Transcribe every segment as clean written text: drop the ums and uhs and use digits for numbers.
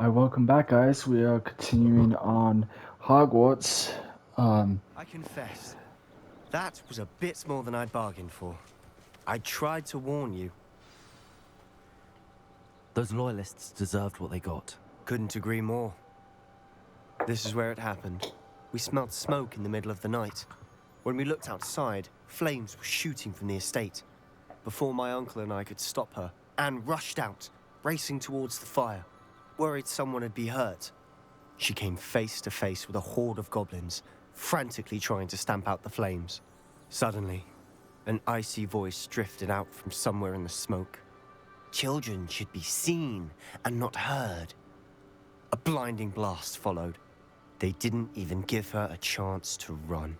Welcome back, guys. We are continuing on Hogwarts. I confess, that was a bit more than I'd bargained for. I tried to warn you. Those loyalists deserved what they got. Couldn't agree more. This is where it happened. We smelled smoke in the middle of the night. When we looked outside, flames were shooting from the estate. Before my uncle and I could stop her, Anne rushed out, racing towards the fire, worried someone had been hurt. She came face to face with a horde of goblins, frantically trying to stamp out the flames. Suddenly, an icy voice drifted out from somewhere in the smoke. Children should be seen and not heard. A blinding blast followed. They didn't even give her a chance to run.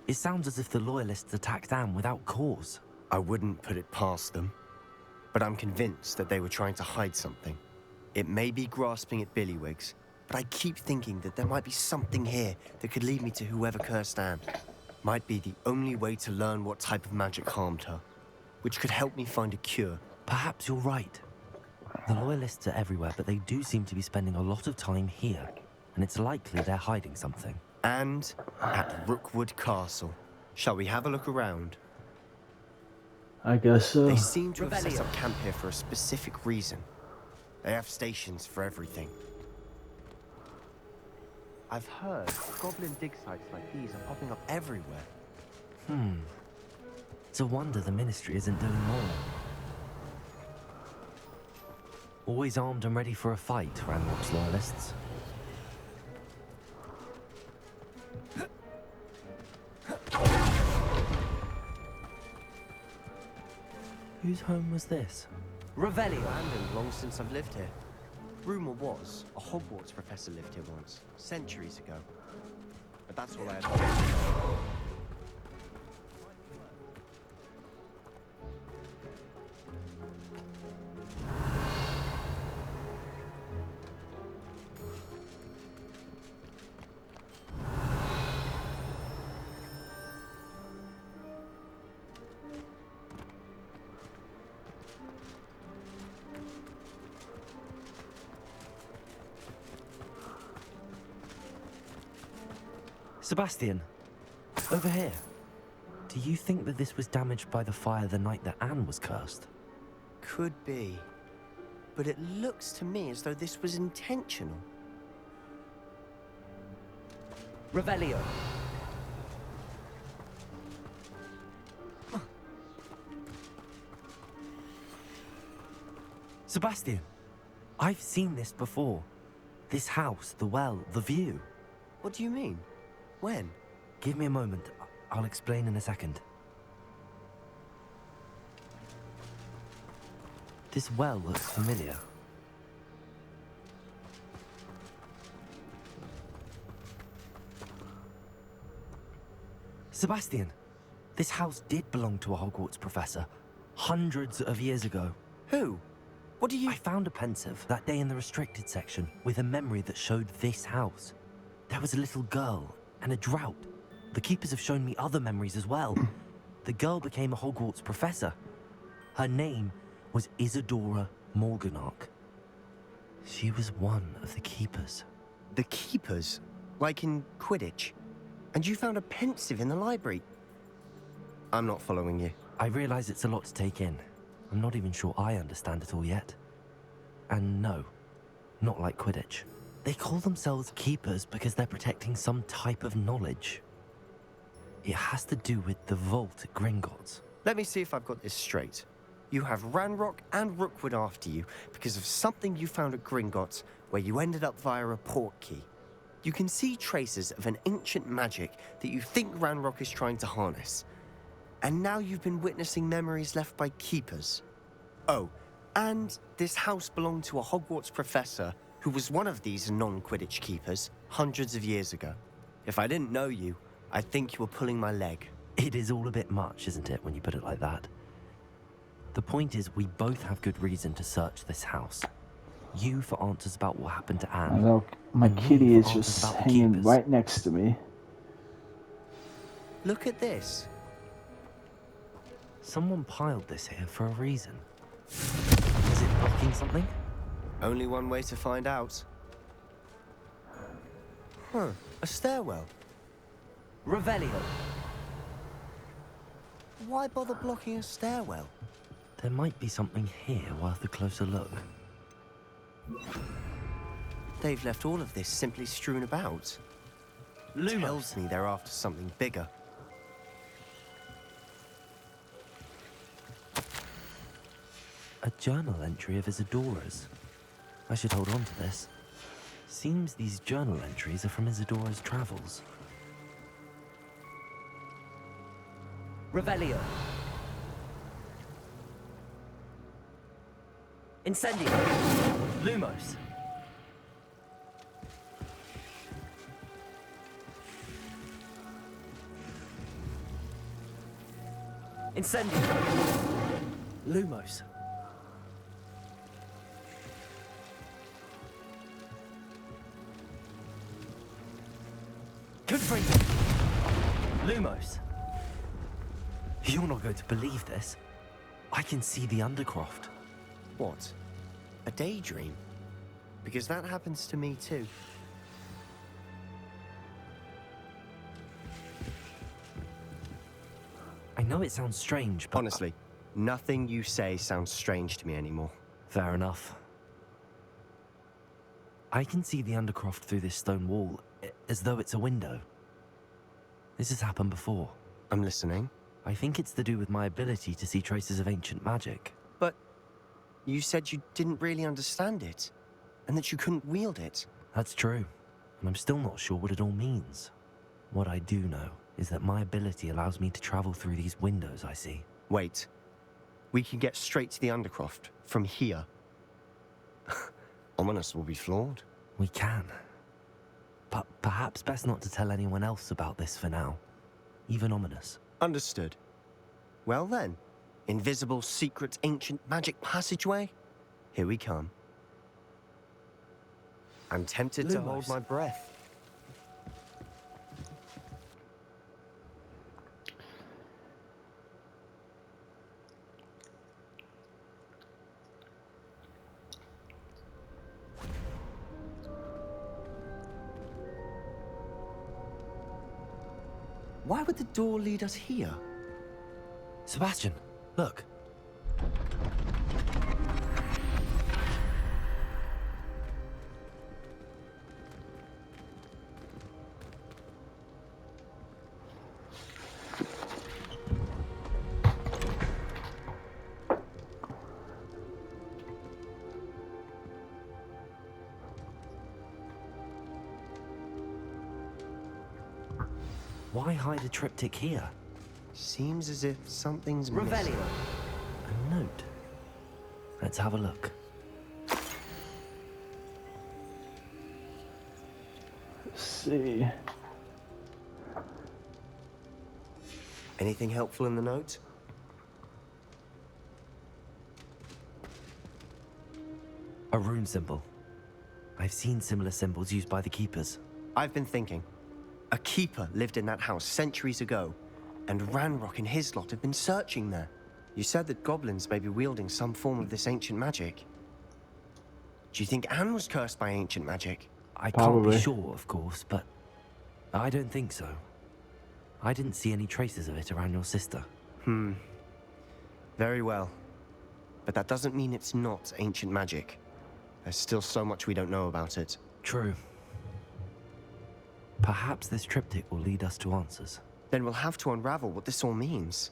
It sounds as if the loyalists attacked Anne without cause. I wouldn't put it past them, but I'm convinced that they were trying to hide something. It may be grasping at Billywigs, but I keep thinking that there might be something here that could lead me to whoever cursed Anne. Might be the only way to learn what type of magic harmed her, which could help me find a cure. Perhaps you're right. The loyalists are everywhere, but they do seem to be spending a lot of time here, and it's likely they're hiding something. And at Rookwood Castle. Shall we have a look around? I guess so. They seem to have set up camp here for a specific reason. They have stations for everything. I've heard goblin dig sites like these are popping up everywhere. It's a wonder the Ministry isn't doing more. Always armed and ready for a fight, Ranrock's loyalists. Whose home was this? Revelio. Abandoned long since I've lived here. Rumor was a Hogwarts professor lived here once, centuries ago. But that's all I had. Sebastian, over here. Do you think that this was damaged by the fire the night that Anne was cursed? Could be. But it looks to me as though this was intentional. Revelio. Sebastian, I've seen this before. This house, the well, the view. What do you mean? When? Give me a moment. I'll explain in a second. This well looks familiar. Sebastian, this house did belong to a Hogwarts professor, hundreds of years ago. Who? What do you... I found a pensive that day in the restricted section with a memory that showed this house. There was a little girl and a drought. The keepers have shown me other memories as well. The girl became a Hogwarts professor. Her name was Isadora Morganach. She was one of the keepers. The keepers? Like in Quidditch? And you found a pensive in the library? I'm not following you. I realize it's a lot to take in. I'm not even sure I understand it all yet. And no, not like Quidditch. They call themselves keepers because they're protecting some type of knowledge. It has to do with the vault at Gringotts. Let me see if I've got this straight. You have Ranrock and Rookwood after you because of something you found at Gringotts where you ended up via a portkey. You can see traces of an ancient magic that you think Ranrock is trying to harness. And now you've been witnessing memories left by keepers. Oh, and this house belonged to a Hogwarts professor who was one of these non-Quidditch keepers hundreds of years ago. If I didn't know you, I'd think you were pulling my leg. It is all a bit much, isn't it, when you put it like that? The point is, we both have good reason to search this house. You for answers about what happened to Anne. Look, my and me kitty for is answers just about the hanging keepers. right next to me. Look at this. Someone piled this here for a reason. Is it blocking something? Only one way to find out. Huh, a stairwell. Revelio. Why bother blocking a stairwell? There might be something here worth a closer look. They've left all of this simply strewn about. Tells me they're after something bigger. A journal entry of Isadora's. I should hold on to this. Seems these journal entries are from Isadora's travels. Revelio. Incendio. Lumos! Incendio. Lumos! Confringo. Lumos! You're not going to believe this. I can see the Undercroft. What? A daydream? Because that happens to me too. I know it sounds strange, but... Honestly, nothing you say sounds strange to me anymore. Fair enough. I can see the Undercroft through this stone wall, as though it's a window. This has happened before. I'm listening. I think it's to do with my ability to see traces of ancient magic. But you said you didn't really understand it, and that you couldn't wield it. That's true, and I'm still not sure what it all means. What I do know is that my ability allows me to travel through these windows I see. Wait. We can get straight to the Undercroft from here. Ominous will be flawed. We can. But perhaps best not to tell anyone else about this for now. Even Ominous. Understood. Well then, invisible, secret, ancient magic passageway? Here we come. I'm tempted to hold my breath. Why would the door lead us here? Sebastian, look. Why hide a triptych here? Seems as if something's missing. Revelio. A note. Let's have a look. Let's see. Anything helpful in the note? A rune symbol. I've seen similar symbols used by the keepers. I've been thinking. A keeper lived in that house centuries ago, and Ranrock and his lot have been searching there. You said that goblins may be wielding some form of this ancient magic. Do you think Anne was cursed by ancient magic? I can't Probably. be sure, of course, but I don't think so. I didn't see any traces of it around your sister. Very well. But that doesn't mean it's not ancient magic. There's still so much we don't know about it. True. Perhaps this triptych will lead us to answers. Then we'll have to unravel what this all means.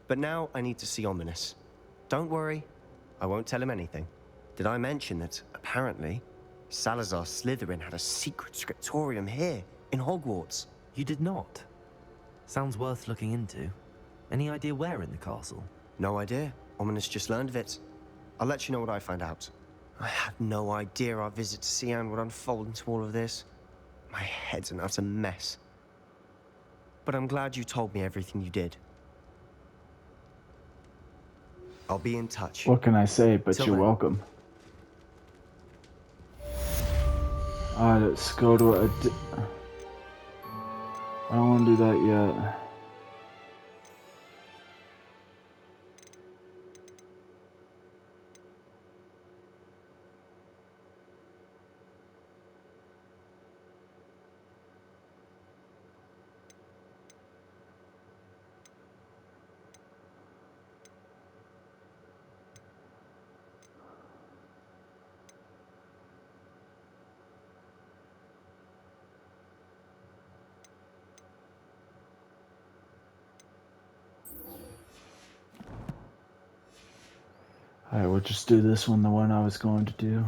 But now I need to see Ominous. Don't worry, I won't tell him anything. Did I mention that, apparently, Salazar Slytherin had a secret scriptorium here, in Hogwarts? You did not. Sounds worth looking into. Any idea where in the castle? No idea. Ominous just learned of it. I'll let you know what I find out. I had no idea our visit to Cian would unfold into all of this. My head's an utter mess. But I'm glad you told me everything you did. I'll be in touch. What can I say? But Till you're then. welcome. Alright, let's go to a... I don't want to do that yet. Alright, we'll just do this one, the one I was going to do.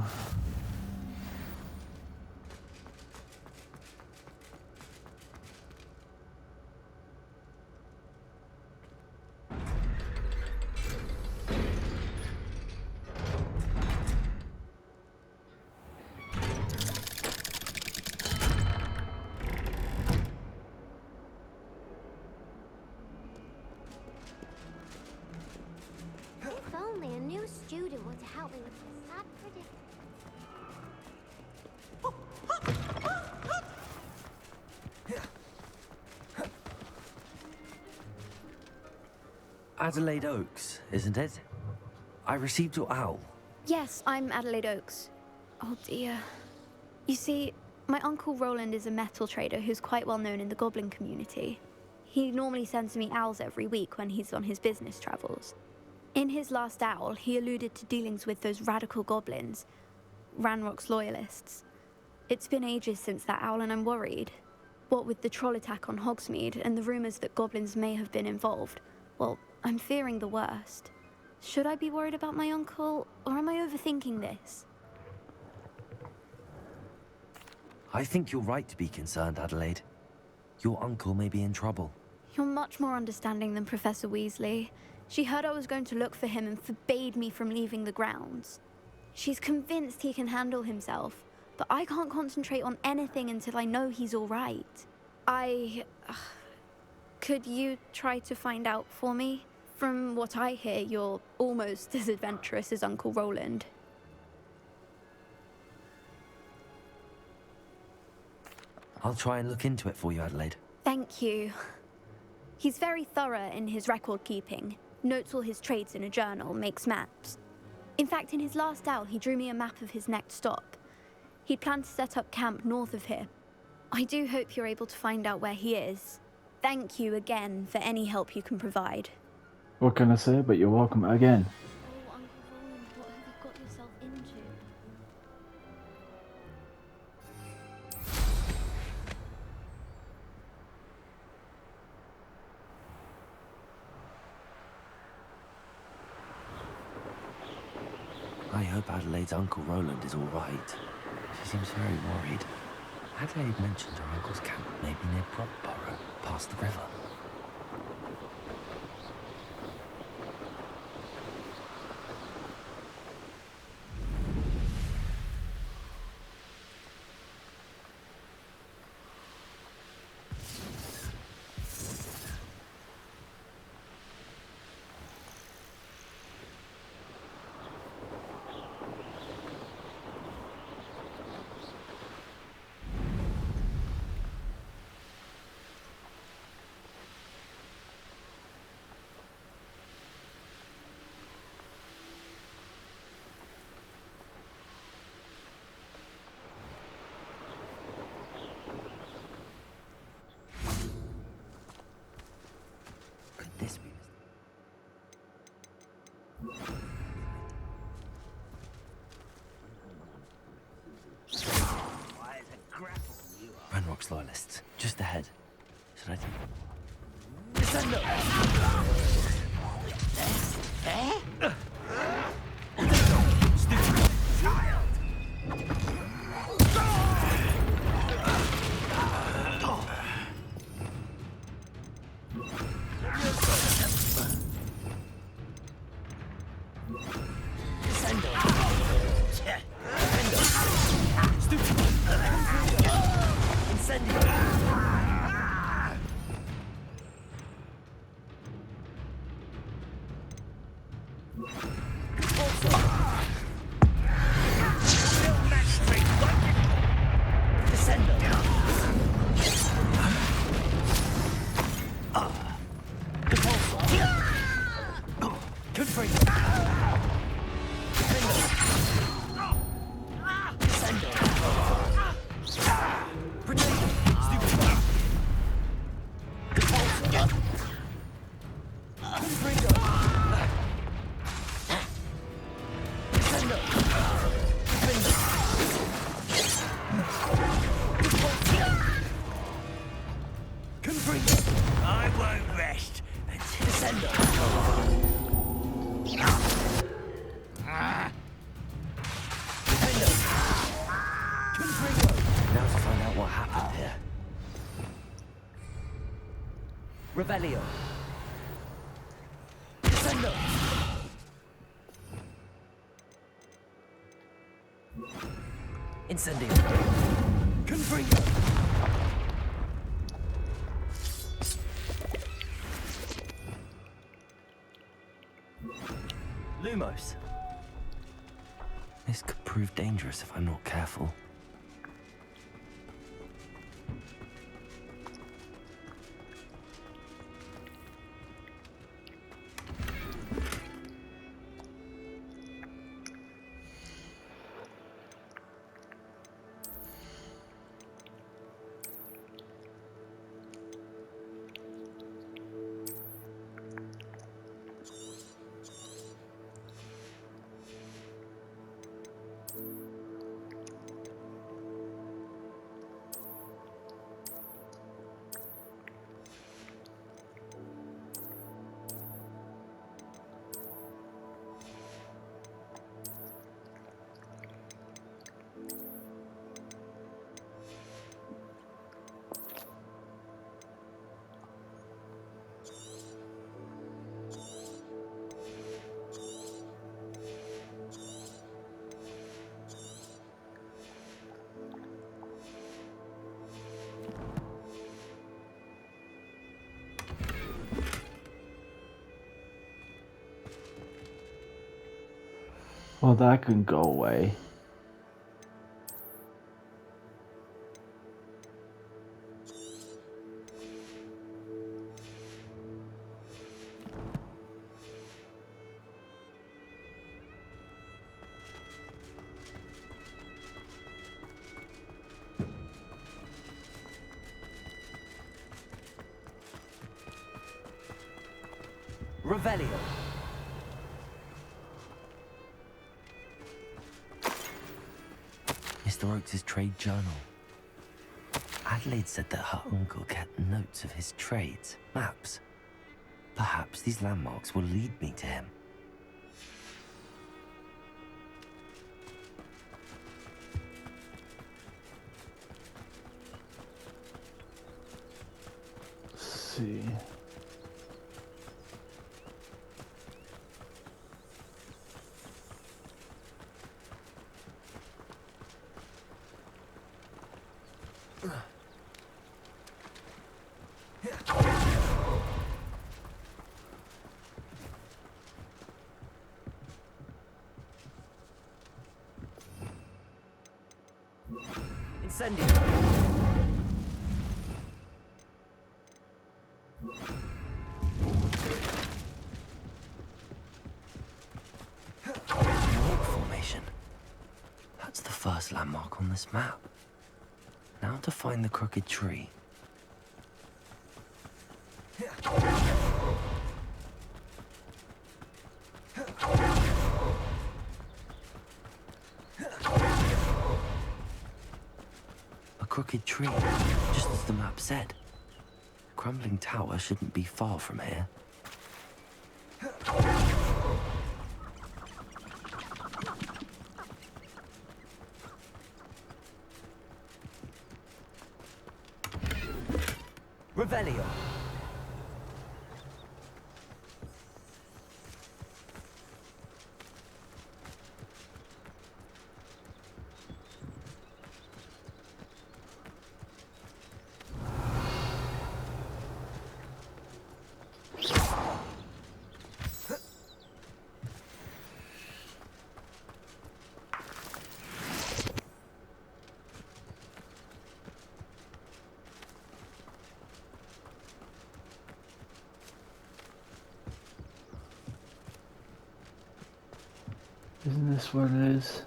If only a new student were to help me with this sad predicament. Adelaide Oaks, isn't it? I received your owl. Yes, I'm Adelaide Oaks. Oh dear. You see, my uncle Roland is a metal trader who's quite well known in the goblin community. He normally sends me owls every week when he's on his business travels. In his last owl, he alluded to dealings with those radical goblins, Ranrock's loyalists. It's been ages since that owl and I'm worried. What with the troll attack on Hogsmeade and the rumours that goblins may have been involved, well, I'm fearing the worst. Should I be worried about my uncle, or am I overthinking this? I think you're right to be concerned, Adelaide. Your uncle may be in trouble. You're much more understanding than Professor Weasley. She heard I was going to look for him and forbade me from leaving the grounds. She's convinced he can handle himself, but I can't concentrate on anything until I know he's all right. Could you try to find out for me? From what I hear, you're almost as adventurous as Uncle Roland. I'll try and look into it for you, Adelaide. Thank you. He's very thorough in his record keeping, notes all his trades in a journal, makes maps. In fact, in his last owl, he drew me a map of his next stop. He'd planned to set up camp north of here. I do hope you're able to find out where he is. Thank you again for any help you can provide. What can I say? But you're welcome again. Oh, Uncle Roland, what have you got yourself into? I hope Adelaide's Uncle Roland is all right. She seems very worried. Adelaide mentioned her uncle's camp may be near Brockborough, past the river. This be Ranrock's loyalists, just ahead. Should I I won't rest until Revelio. Descendo. Incendio. Confringo. Lumos. This could prove dangerous if I'm not careful. Well, that can go away. Revelio. Mr. Oakes' trade journal. Adelaide said that her uncle kept notes of his trades, maps. Perhaps these landmarks will lead me to him. Let's see. Incendio. Rock formation. That's the first landmark on this map. Now to find the crooked tree. A crooked tree, just as the map said. The crumbling tower shouldn't be far from here. Revelio. Isn't this what it is?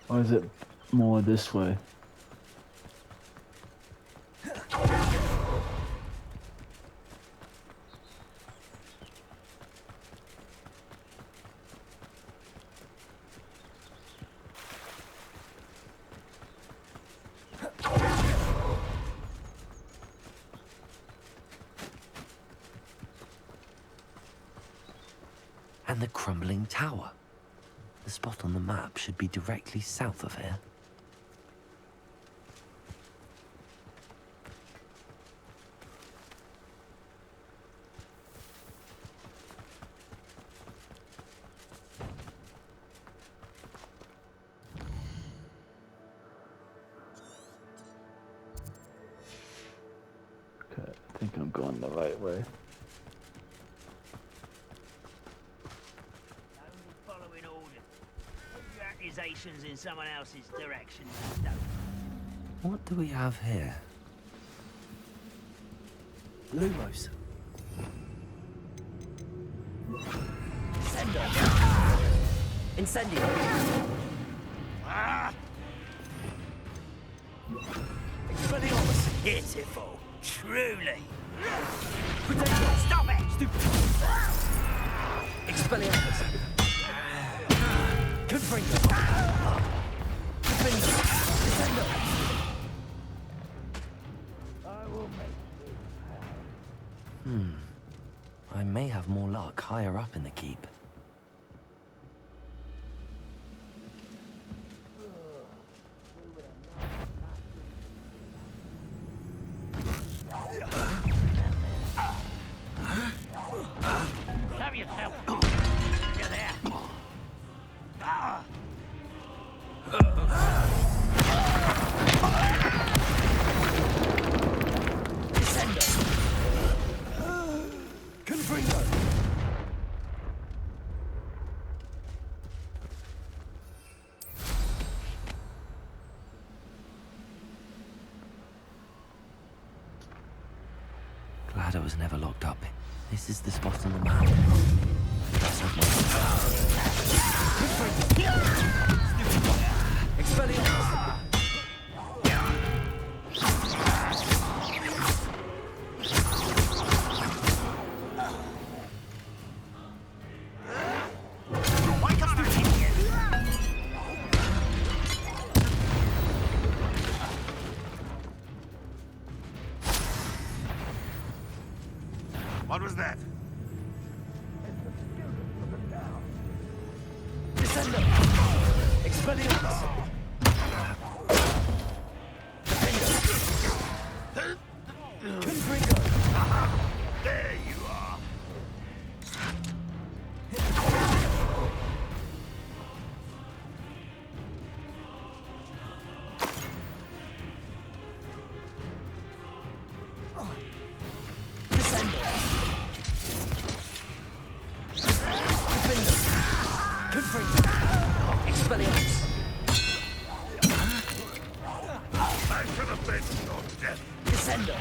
Or is it more this way? And the crumbling tower. The spot on the map should be directly south of here. I'm going the right way. Only following orders. Put your accusations in someone else's direction. Don't. What do we have here? Lumos. Sendo. Incendio. Expelliarmus. Pitiful. Truly. Stop it! Stupid. Expelliarmus. Confringo. Confringo. Sendo. I may have more luck higher up in the keep. Have yourself. You're there. Confringo. Glad I was never locked up. This is the spot on the map. Expelliarmus. Why can't I hit you? What was that? Descendo. Expelliarmus. Confringo. There you are. Descendo. Confringo. Expelliarmus. I should have been your death. Descendo.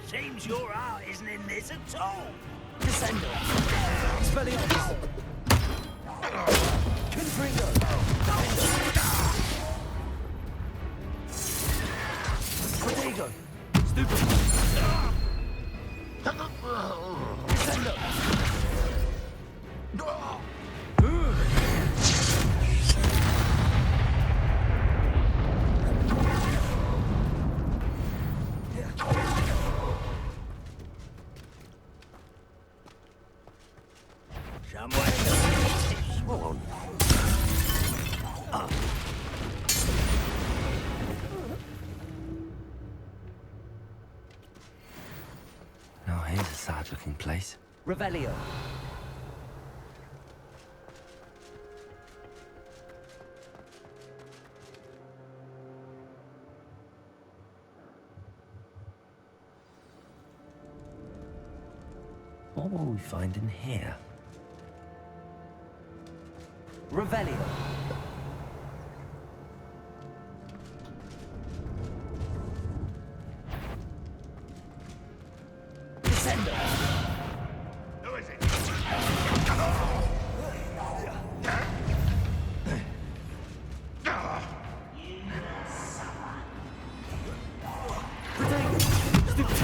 Seems your heart isn't in this at all. Descendo. Expelliarmus. Confringo. Protego. Stupid. Descendo. Somewhere in the sworn. Now here's a sad-looking place. Revelio. What will we find in here? Revelio. Descendo. Who is it? Protego. Stupid.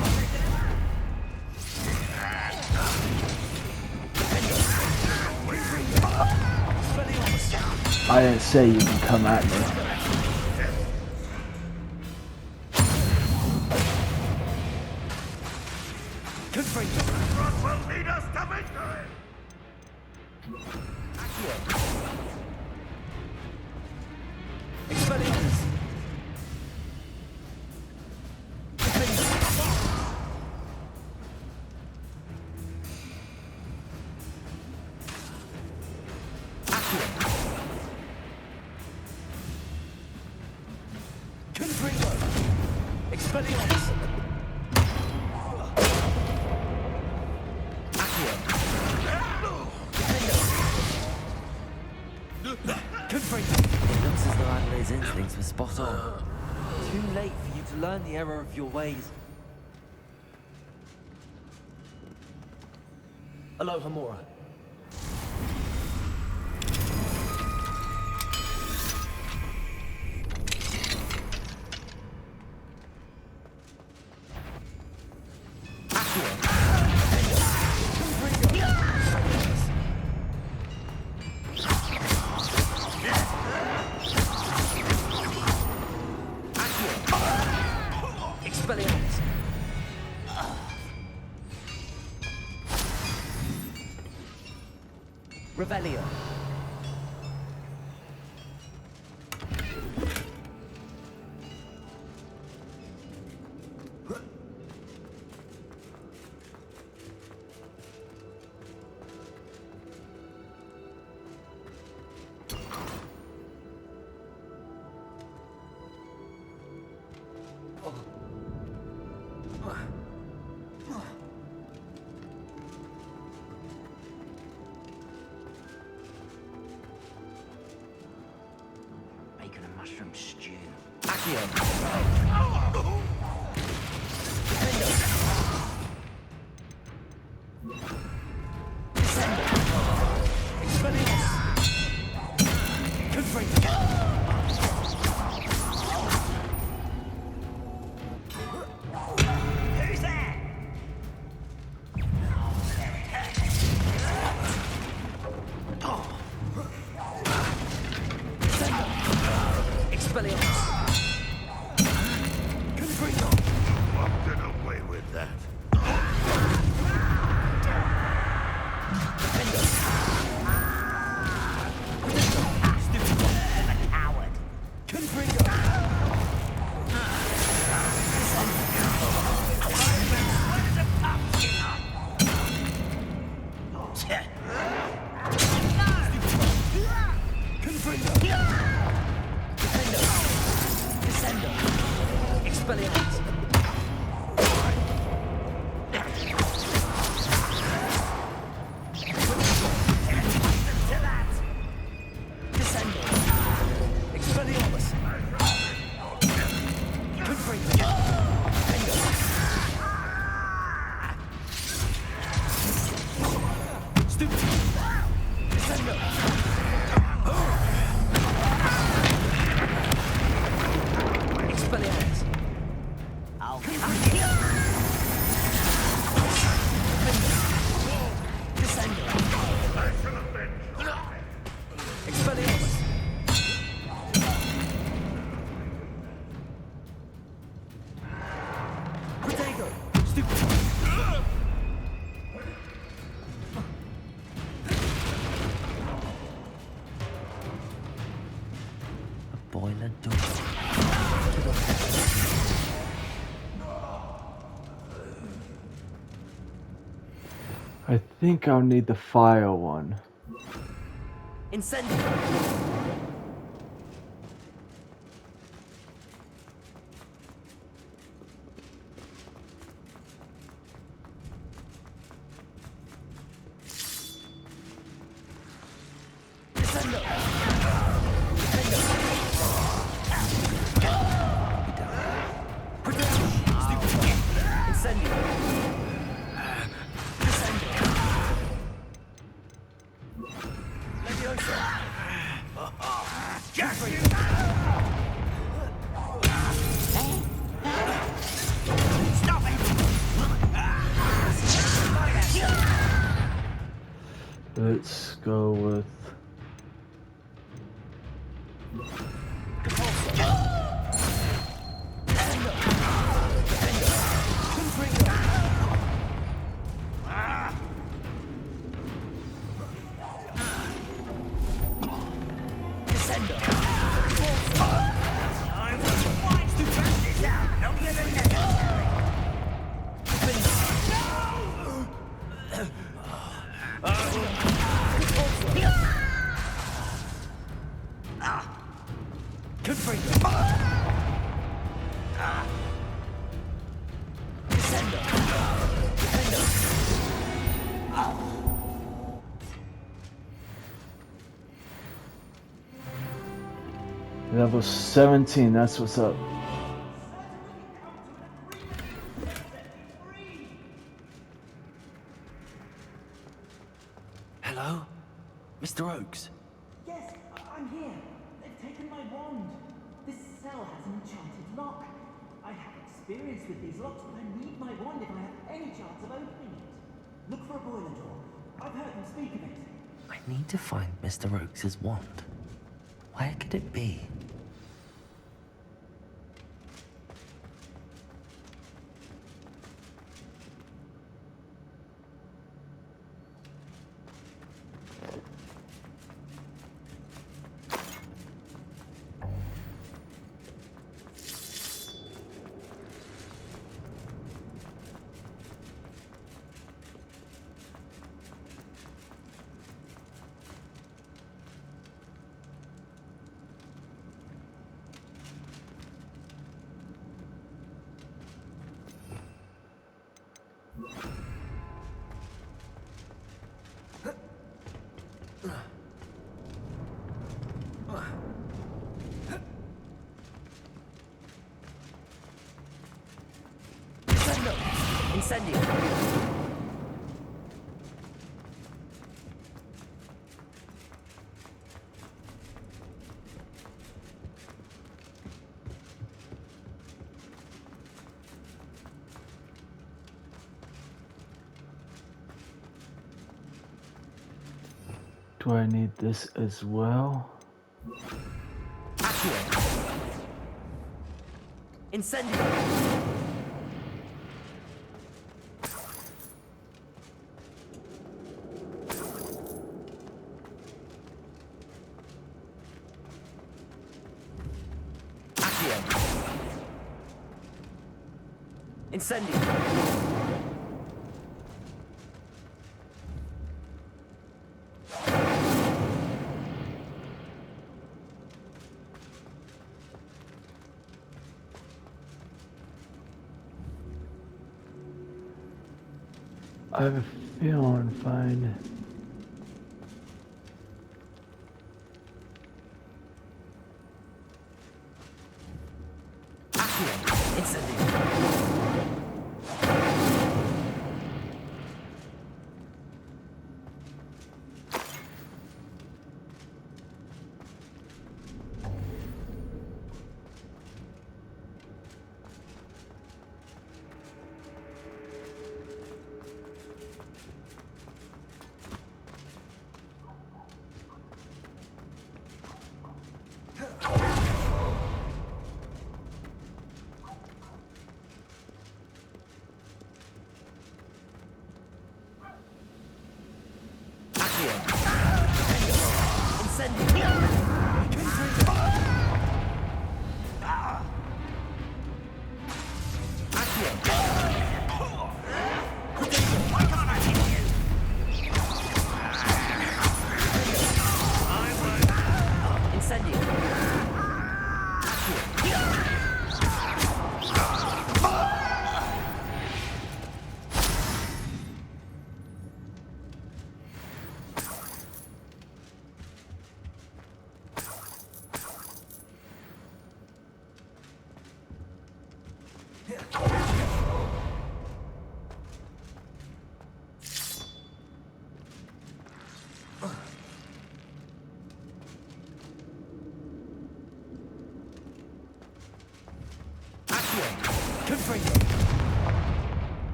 I didn't say you can come at me. Confringo. What will lead us to victory? Expelliarmus. Accio. His instincts were spot on. Too late for you to learn the error of your ways. Aloha Mora. Revelio. Bacon and mushroom stew. Who's that? Walked away with that. Coward. I'll come here. I shall avenge your death. A boiler door. I think I'll need the fire one. Incendio. Let's go with Level 17, that's what's up. Hello? Mr. Oakes? Yes, I'm here. They've taken my wand. This cell has an enchanted lock. I have experience with these locks, but I need my wand if I have any chance of opening it. Look for a boiler door. I've heard them speak of it. I need to find Mr. Oakes' wand. Where could it be? Incendio! Do I need this as well? Incendio! Incendio! I have a feeling fine.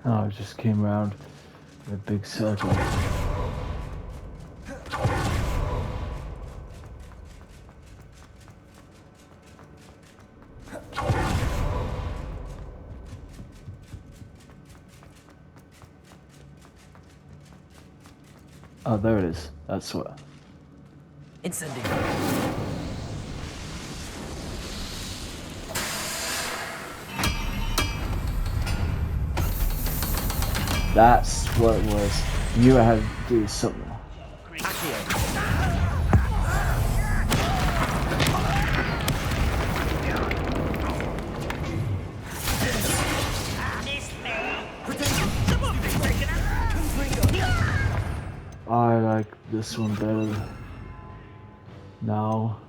Oh, it just came around in a big circle. Oh, there it is. That's what. Incendio! That's what it was. You had to do something. this one better now.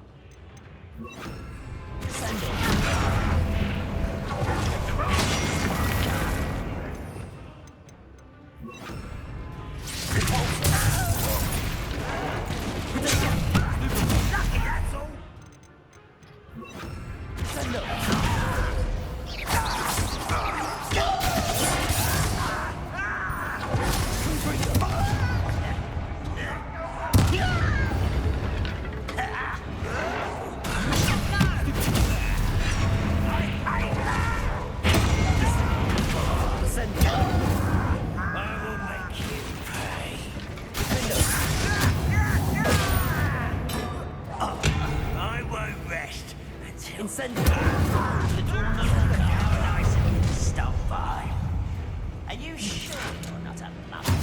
I won't rest until Incendio! nice and stop by. Are you sure you're not a muppet?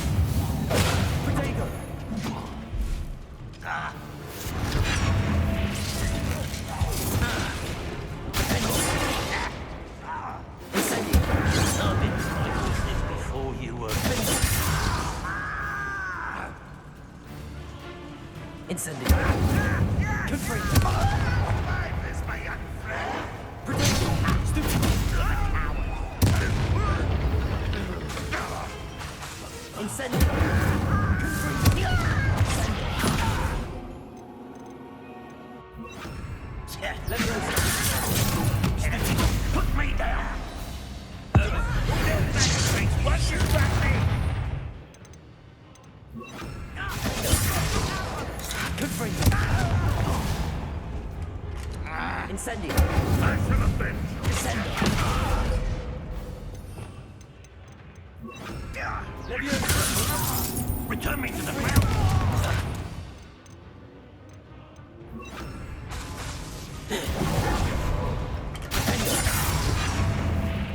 Protego! Incendio! I've been trying this before you were. Incendio! Confringo! Alive is my young friend. Protego! Stupid! Incendio! Put me down! What's your strategy? Confringo! Incendio! I shall avenge you. Incendio! Return me to the ground.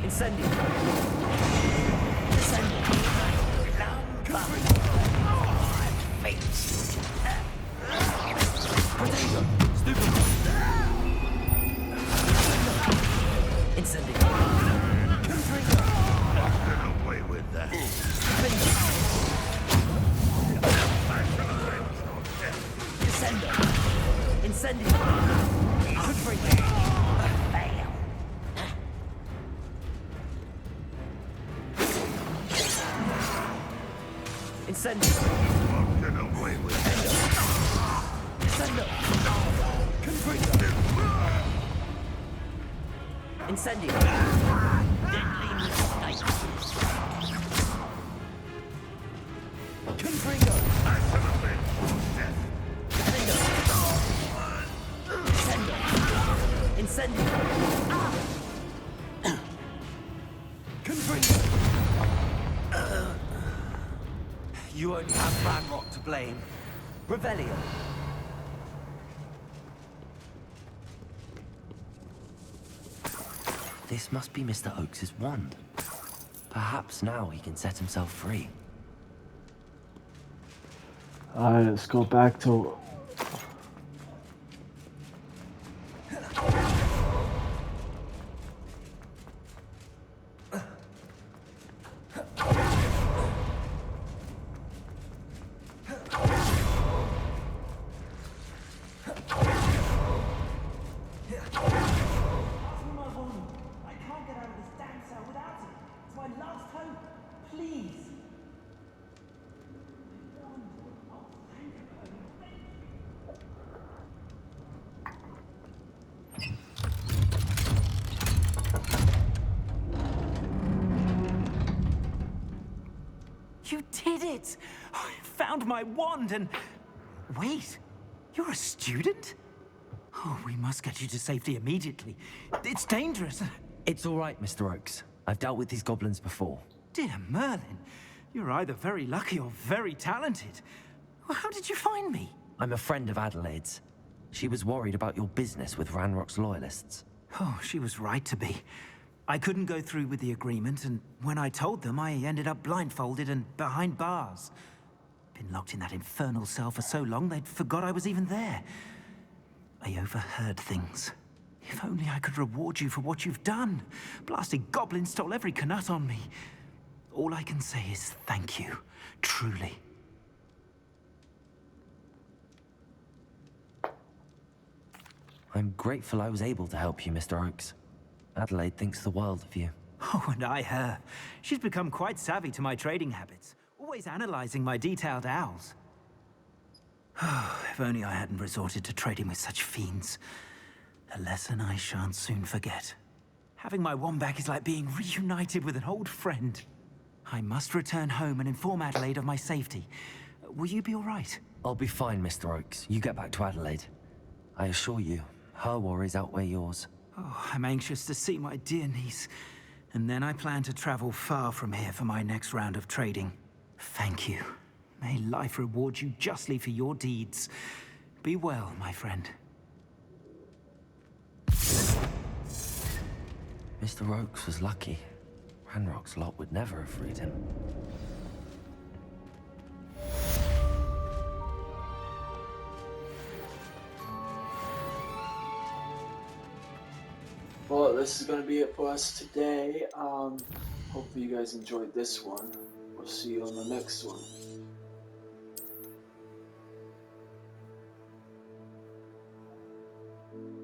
Incendio! Incendio! Protego! Stupid! Incendio! Get away with that. I shall avenge your death. Incendio! Incendio! Confringo! Incendio! Won't get away with that. Incendio! Confringo! Incendio! Deadly mistake. Confringo! I shall avenge your death. Incendio! Incendio! Confringo! You only have Ranrock to blame. Revelio. This must be Mr. Oakes's wand. Perhaps now he can set himself free. Alright, let's go back to Pass me my wand. I can't get out of this damn cell without it. It's my last hope. Please. My wand. Oh, thank you. Thank you. You did it! I found my wand and... Wait, you're a student? Oh, we must get you to safety immediately. It's dangerous. It's all right, Mr. Oakes. I've dealt with these goblins before. Dear Merlin, you're either very lucky or very talented. Well, how did you find me? I'm a friend of Adelaide's. She was worried about your business with Ranrock's loyalists. Oh, she was right to be. I couldn't go through with the agreement, and when I told them, I ended up blindfolded and behind bars. Been locked in that infernal cell for so long, they'd forgot I was even there. I overheard things. If only I could reward you for what you've done. Blasted goblin stole every canut on me. All I can say is thank you, truly. I'm grateful I was able to help you, Mr. Oakes. Adelaide thinks the world of you. Oh, and I her. She's become quite savvy to my trading habits, always analyzing my detailed owls. If only I hadn't resorted to trading with such fiends. A lesson I shan't soon forget. Having my wand back is like being reunited with an old friend. I must return home and inform Adelaide of my safety. Will you be all right? I'll be fine, Mr. Oakes. You get back to Adelaide. I assure you, her worries outweigh yours. Oh, I'm anxious to see my dear niece. And then I plan to travel far from here for my next round of trading. Thank you. May life reward you justly for your deeds. Be well, my friend. Mr. Oakes was lucky. Ranrock's lot would never have freed him. Well, this is going to be it for us today. Hopefully you guys enjoyed this one. We'll see you on the next one.